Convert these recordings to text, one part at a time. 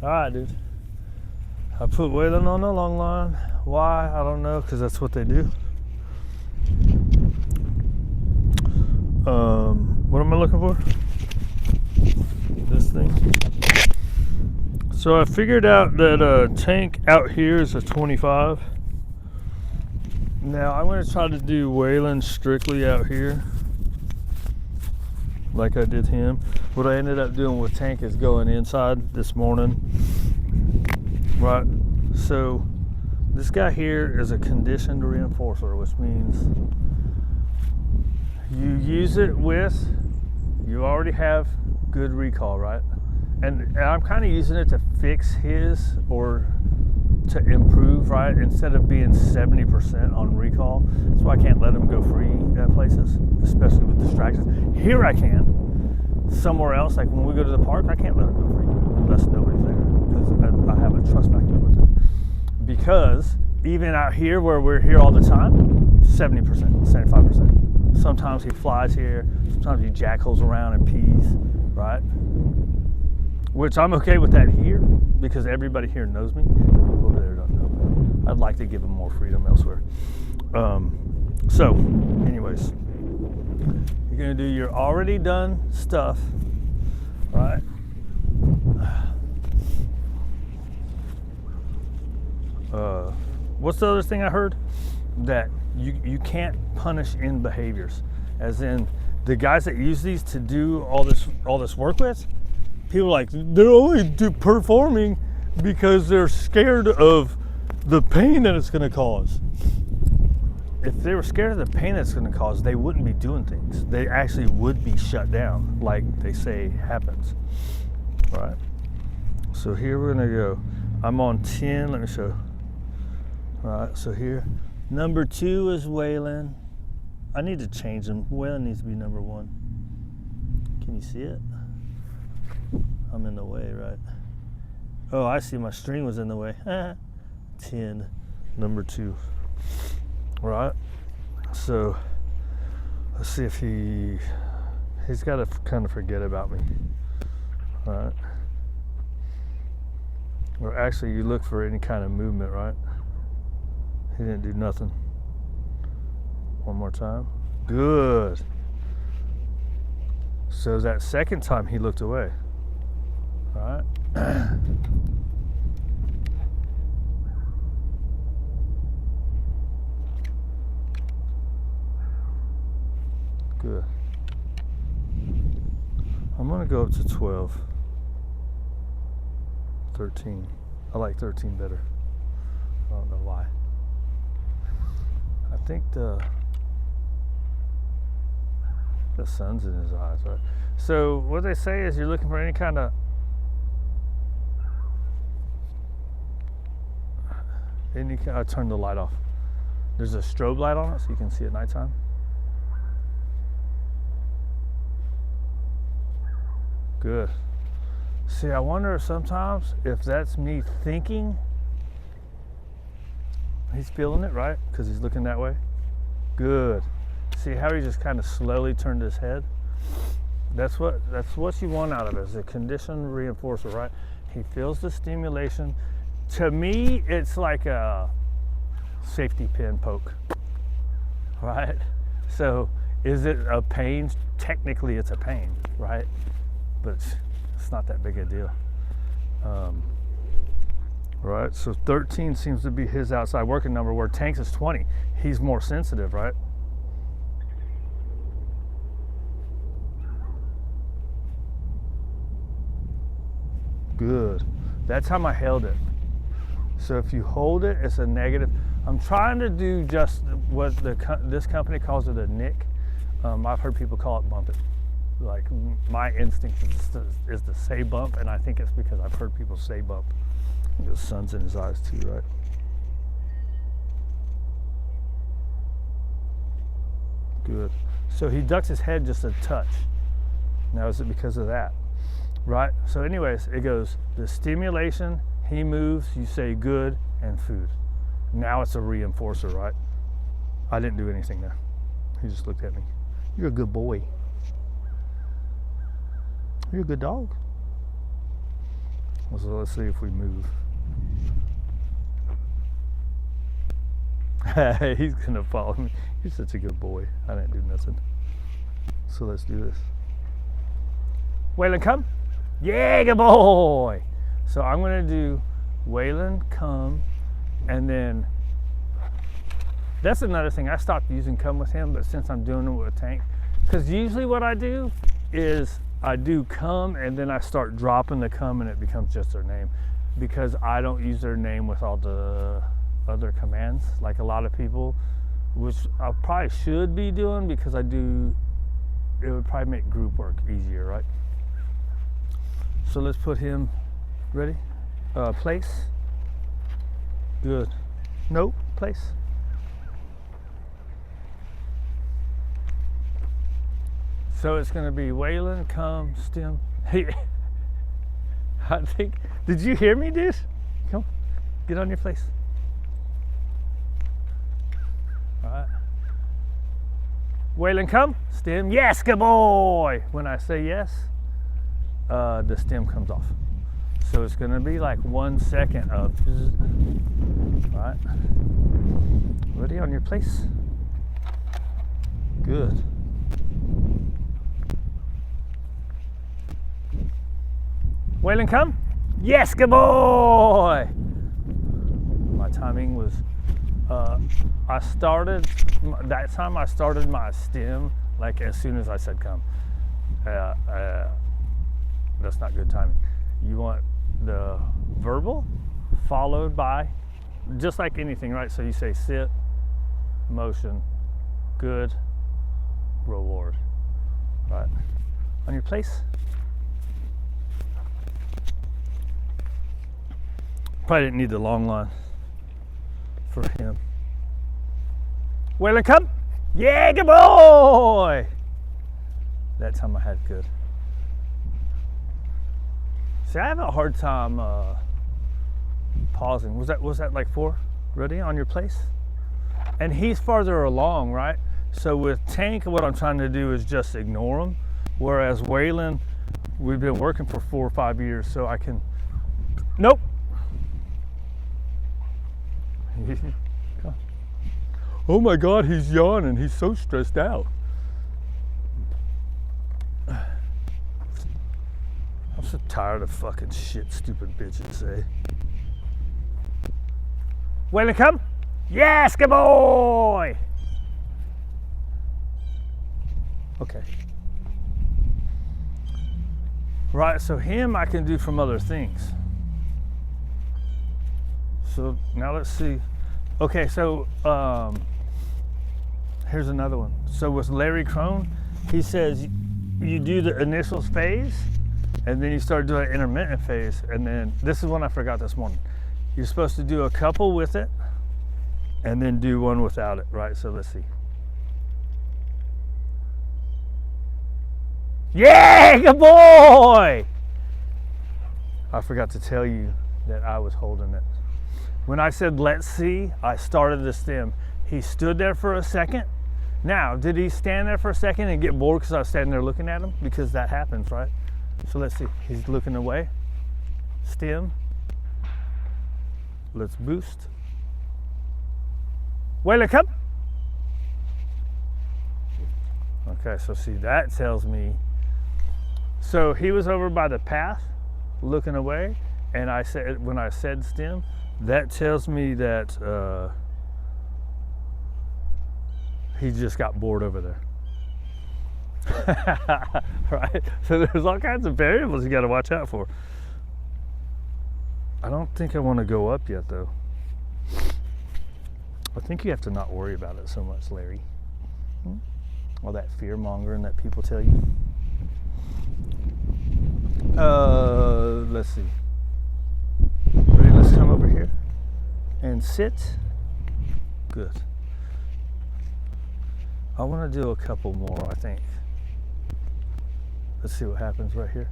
All right, dude. I put Waylon on the long line. Why? I don't know, because that's what they do. What am I looking for? This thing. So I figured out that a tank out here is a 25. Now I'm going to try to do Waylon strictly out here, like I did him. What I ended up doing with tank is going inside this morning. Right. So this guy here is a conditioned reinforcer, which means you use it with, you already have good recall, right? And I'm kind of using it to fix his or to improve, right? Instead of being 70% on recall. That's why I can't let him go free at places, especially with distractions. Here I can. Somewhere else, like when we go to the park, I can't let him go free unless nobody's there, because I have a trust factor with it. Because even out here where we're here all the time, 70%, 75%. Sometimes he flies here, sometimes he jackholes around and pees, right? Which I'm okay with that here because everybody here knows me. People over there don't know me. I'd like to give them more freedom elsewhere. So, anyways, you're gonna do your already done stuff, right? What's the other thing I heard? That you can't punish in behaviors, as in the guys that use these to do all this work with. People are like, they're only performing because they're scared of the pain that it's going to cause. If they were scared of the pain that's going to cause, they wouldn't be doing things. They actually would be shut down, like they say happens. Right? So here we're going to go. I'm on 10. Let me show. All right, so here. Number 2 is Waylon. I need to change him. Waylon needs to be number 1. Can you see it? I'm in the way, right? Oh, I see, my string was in the way. 10, number 2. Right? So, let's see if he's got to kind of forget about me. Right? Or actually, you look for any kind of movement, right? He didn't do nothing. One more time. Good. So that second time he looked away. All right. Good. I'm gonna go up to 12. 13. I like 13 better. I don't know why. I think the sun's in his eyes, right? So what they say is you're looking for any kind of I turned the light off. There's a strobe light on it so you can see at nighttime. Good. See, I wonder sometimes if that's me thinking he's feeling it, right? Because he's looking that way. Good. See how he just kind of slowly turned his head? That's what you want out of it, is a conditioned reinforcer, right? He feels the stimulation. To me, it's like a safety pin poke, right? So is it a pain? Technically, it's a pain, right? But it's not that big a deal. Right, so 13 seems to be his outside working number, where Tank's is 20. He's more sensitive, right? Good. That's how I held it. So if you hold it, it's a negative. I'm trying to do just what this company calls it a nick. I've heard people call it bump it. Like my instinct is to say bump, and I think it's because I've heard people say bump. The sun's in his eyes too, right? Good. So he ducks his head just a touch. Now is it because of that? Right? So anyways, it goes, the stimulation, he moves, you say good, and food. Now it's a reinforcer, right? I didn't do anything there. He just looked at me. You're a good boy. You're a good dog. So let's see if we move. He's gonna follow me. You're such a good boy. I didn't do nothing. So let's do this. Waylon, come. Yeah, good boy. So I'm gonna do Waylon, come, and then that's another thing. I stopped using come with him, but since I'm doing it with a tank, because usually what I do is I do come and then I start dropping the come and it becomes just their name, because I don't use their name with all the other commands like a lot of people, which I probably should be doing because I do. It would probably make group work easier, right? So let's put him ready. Place. Good. Nope. Place. So it's going to be Waylon, come, stem. Hey, I think. Did you hear me, dude? Come on, get on your place. All right. Waylon, come, stem. Yes, good boy. When I say yes, the stem comes off. So it's going to be like 1 second of. All right. Ready on your place. Good. Waylon, come. Yes, good boy. My timing was, I started, that time I started my stem like as soon as I said come. That's not good timing. You want the verbal followed by, just like anything, right? So you say sit, motion, good, reward, right? On your place. Probably didn't need the long line for him. Waylon, come. Yeah, good boy. That time I had good. See, I have a hard time pausing. Was that like 4? Ready on your place? And he's farther along, right? So with tank, what I'm trying to do is just ignore him. Whereas Waylon, we've been working for 4 or 5 years, so I can. Nope. Oh my God, he's yawning. He's so stressed out. I'm so tired of fucking shit stupid bitches say. Waylon, come. Yes, good boy. Okay. Right, so him I can do from other things. So now let's see. Okay, so here's another one. So with Larry Crone, he says you do the initial phase and then you start doing intermittent phase. And then this is one I forgot this morning. You're supposed to do a couple with it and then do one without it, right? So let's see. Yeah, good boy! I forgot to tell you that I was holding it. When I said, let's see, I started the stem. He stood there for a second. Now, did he stand there for a second and get bored because I was standing there looking at him? Because that happens, right? So let's see, he's looking away. Stem. Let's boost. Waylon, come. Okay, so see, that tells me. So he was over by the path, looking away, and I said, when I said stem, that tells me that he just got bored over there. Right? So there's all kinds of variables you got to watch out for. I don't think I want to go up yet, though. I think you have to not worry about it so much, Larry. All that fear mongering that people tell you. Let's see. Ready, let's come over here and sit. Good. I want to do a couple more, I think. Let's see what happens right here.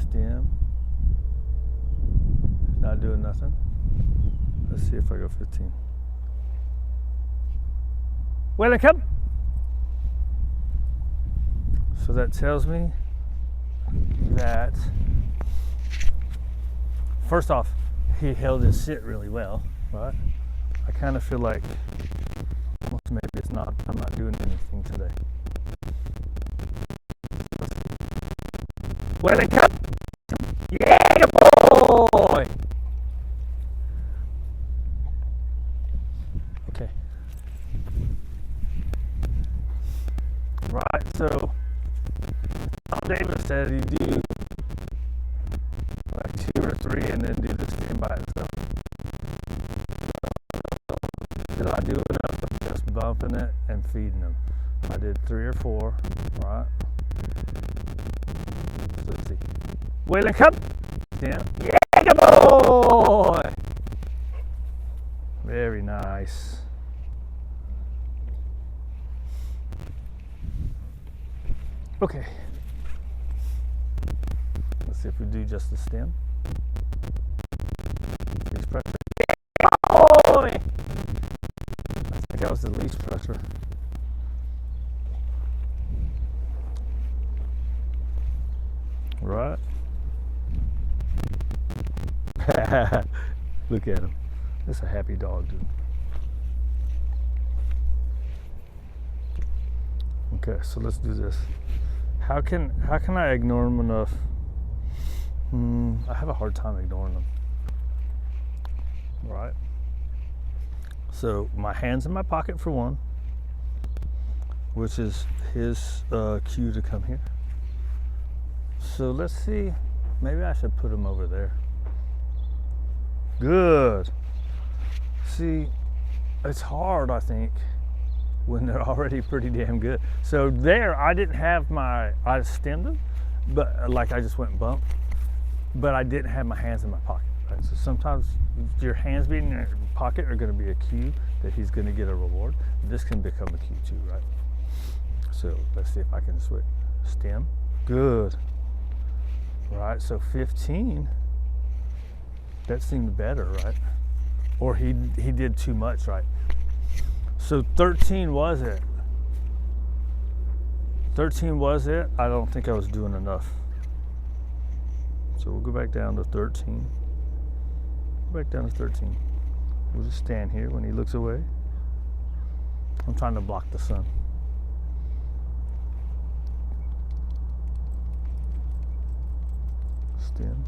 Stem. Not doing nothing. Let's see if I go 15. Waylon, come. So that tells me that, first off, he held his sit really well, right? I kind of feel like maybe I'm not doing anything today. Waylon, come! Yeah, boy! Okay. Right, so Tom Davis said he'd do like 2 or 3 and then do the stand by itself. Did I do enough of just bumping it and feeding them? I did 3 or 4, right? So let's see. Waylon, come! Stand. Yeah, good boy! Very nice. Okay. Let's see if we do just the stem. Least pressure. Yeah, boy! I think that was the least pressure. Right? Look at him. That's a happy dog, dude. Okay, so let's do this. How can I ignore them enough? I have a hard time ignoring them. Right? So my hand's in my pocket for one, which is his cue to come here. So let's see. Maybe I should put him over there. Good. See, it's hard, I think, when they're already pretty damn good. So there, I stemmed them, but like I just went and bumped, but I didn't have my hands in my pocket. Right? So sometimes your hands being in your pocket are going to be a cue that he's going to get a reward. This can become a cue too, right? So let's see if I can switch. Stem. Good. Right, so 15. That seemed better, right? Or he did too much, right? So 13 was it. 13 was it. I don't think I was doing enough. So we'll go back down to 13. Go back down to 13. We'll just stand here when he looks away. I'm trying to block the sun. Stem.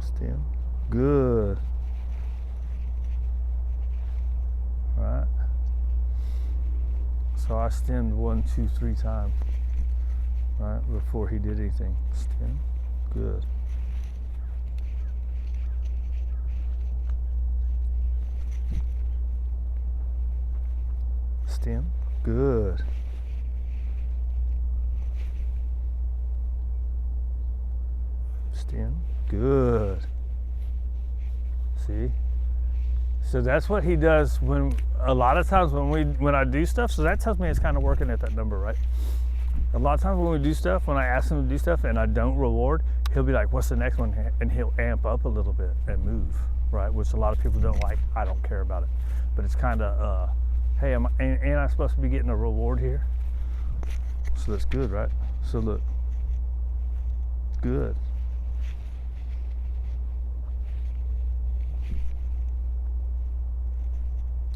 Stem. Good. Right. So I stemmed 1, 2, 3 times, right, before he did anything. Stem. Good. Stem. Good. Stem. Good. See? So that's what he does when a lot of times when I do stuff. So that tells me it's kind of working at that number, right? A lot of times when we do stuff, when I ask him to do stuff and I don't reward, he'll be like, "What's the next one?" And he'll amp up a little bit and move, right? Which a lot of people don't like. I don't care about it, but it's kind of, hey, ain't I supposed to be getting a reward here? So that's good, right? So look, good.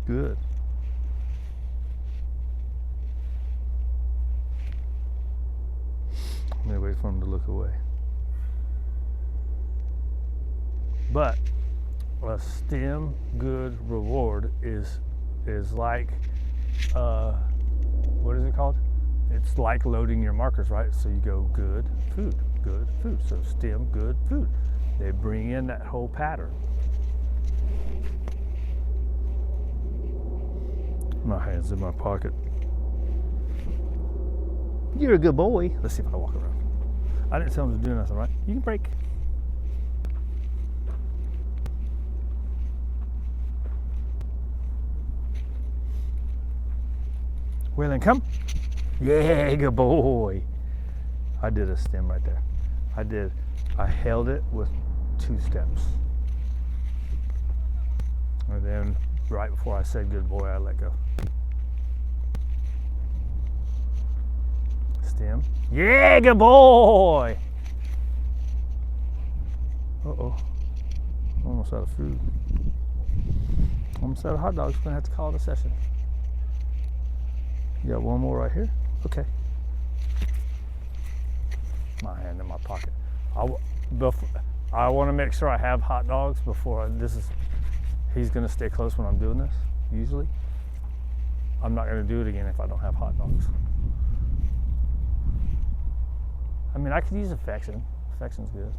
Good. I'm gonna wait for him to look away. But a stem good reward is like, what is it called? It's like loading your markers, right? So you go good food, good food. So stem good food. They bring in that whole pattern. My hand's in my pocket. You're a good boy. Let's see if I walk around. I didn't tell him to do nothing, right? You can break. Waylon, come. Yeah, good boy. I did a stem right there. I held it with 2 steps. And then right before I said good boy, I let go. stem. Yeah, good boy. Uh-oh. Almost out of food. Almost out of hot dogs. Gonna have to call it a session. You got one more right here? Okay. My hand in my pocket. I want to make sure I have hot dogs before he's gonna stay close when I'm doing this, usually. I'm not gonna do it again if I don't have hot dogs. I mean, I could use affection. Affection's good.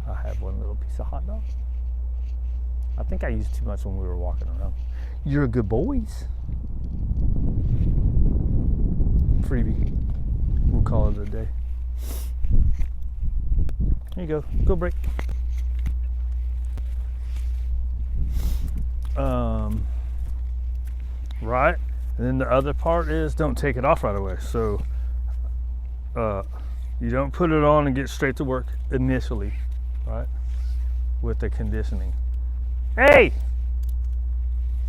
I have one little piece of hot dog. I think I used too much when we were walking around. You're a good boys. Freebie. We'll call it a day. Here you go. Go break. Right. And then the other part is don't take it off right away. So you don't put it on and get straight to work initially, right? With the conditioning. Hey!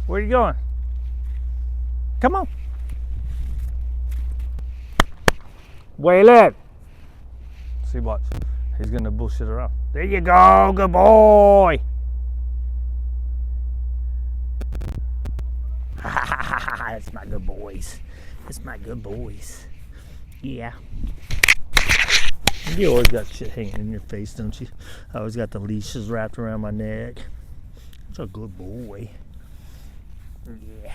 Where are you going? Come on. Waylon! See, watch. He's gonna bullshit around. There you go, good boy! That's my good boys. That's my good boys. Yeah. You always got shit hanging in your face, don't you? I always got the leashes wrapped around my neck. That's a good boy. Yeah.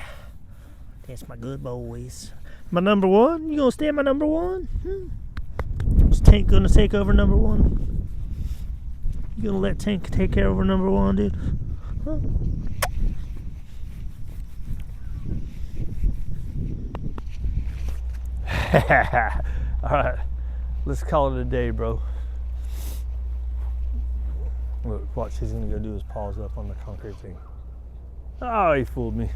That's my good boys. My number one? You gonna stay my number one? Is Tank gonna take over number one? You gonna let Tank take care over number one, dude? Huh? Alright, let's call it a day, bro. Look, watch, he's gonna go do his paws up on the concrete thing. Oh, he fooled me.